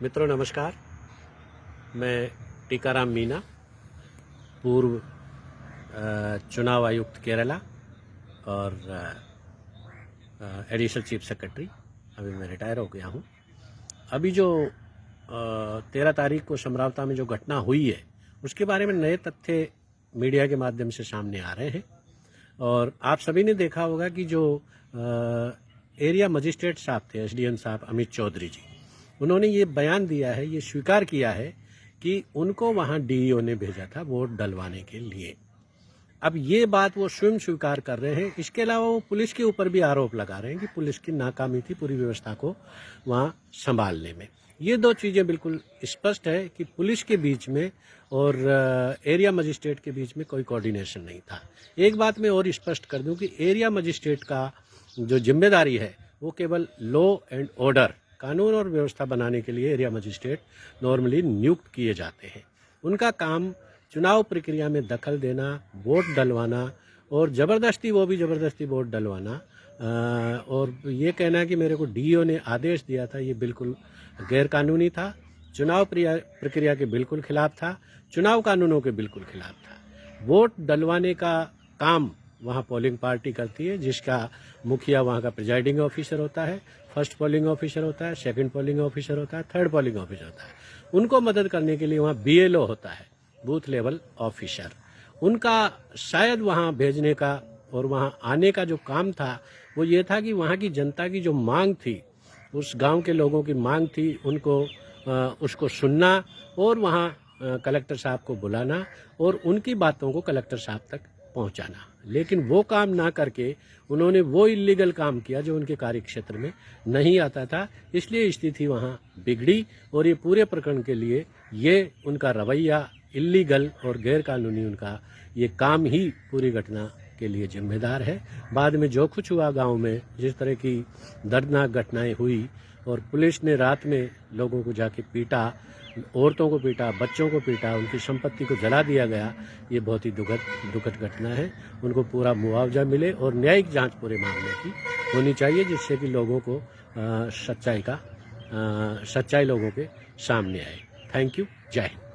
मित्रों नमस्कार। मैं टीकाराम मीना, पूर्व चुनाव आयुक्त केरला और एडिशनल चीफ सेक्रेटरी, अभी मैं रिटायर हो गया हूँ। अभी जो 13 तारीख को समरावता में जो घटना हुई है उसके बारे में नए तथ्य मीडिया के माध्यम से सामने आ रहे हैं और आप सभी ने देखा होगा कि जो एरिया मजिस्ट्रेट साहब थे, एसडीएम साहब अमित चौधरी जी, उन्होंने ये बयान दिया है, ये स्वीकार किया है कि उनको वहां डीईओ ने भेजा था वोट डलवाने के लिए। अब ये बात वो स्वयं स्वीकार कर रहे हैं। इसके अलावा वो पुलिस के ऊपर भी आरोप लगा रहे हैं कि पुलिस की नाकामी थी पूरी व्यवस्था को वहां संभालने में। ये दो चीजें बिल्कुल स्पष्ट है कि पुलिस के बीच में और एरिया मजिस्ट्रेट के बीच में कोई कोऑर्डिनेशन नहीं था। एक बात मैं और स्पष्ट कर दूं कि एरिया मजिस्ट्रेट का जो जिम्मेदारी है वो केवल लॉ एंड ऑर्डर, कानून और व्यवस्था बनाने के लिए एरिया मजिस्ट्रेट नॉर्मली नियुक्त किए जाते हैं। उनका काम चुनाव प्रक्रिया में दखल देना, वोट डलवाना और ज़बरदस्ती, वो भी ज़बरदस्ती वोट डलवाना और ये कहना कि मेरे को डीईओ ने आदेश दिया था, ये बिल्कुल गैरकानूनी था, चुनाव प्रक्रिया के बिल्कुल खिलाफ था, चुनाव कानूनों के बिल्कुल खिलाफ था। वोट डलवाने का काम वहाँ पोलिंग पार्टी करती है, जिसका मुखिया वहाँ का प्रिजाइडिंग ऑफिसर होता है, फर्स्ट पोलिंग ऑफिसर होता है, सेकंड पोलिंग ऑफिसर होता है, थर्ड पोलिंग ऑफिसर होता है। उनको मदद करने के लिए वहाँ बीएलओ होता है, बूथ लेवल ऑफिसर। उनका शायद वहाँ भेजने का और वहाँ आने का जो काम था वो ये था कि वहाँ की जनता की जो मांग थी, उस गांव के लोगों की मांग थी, उनको उसको सुनना और वहाँ कलेक्टर साहब को बुलाना और उनकी बातों को कलेक्टर साहब तक पहुंचाना। लेकिन वो काम ना करके उन्होंने वो इल्लीगल काम किया जो उनके कार्य क्षेत्र में नहीं आता था। इसलिए स्थिति वहाँ बिगड़ी और ये पूरे प्रकरण के लिए ये उनका रवैया इल्लीगल और गैरकानूनी उनका ये काम ही पूरी घटना के लिए जिम्मेदार है। बाद में जो कुछ हुआ गांव में, जिस तरह की दर्दनाक घटनाएं हुई और पुलिस ने रात में लोगों को जाके पीटा, औरतों को पीटा, बच्चों को पीटा, उनकी संपत्ति को जला दिया गया, ये बहुत ही दुखद घटना है। उनको पूरा मुआवजा मिले और न्यायिक जांच पूरे मामले की होनी चाहिए, जिससे कि लोगों को सच्चाई लोगों के सामने आए। Thank you. जय हिंद।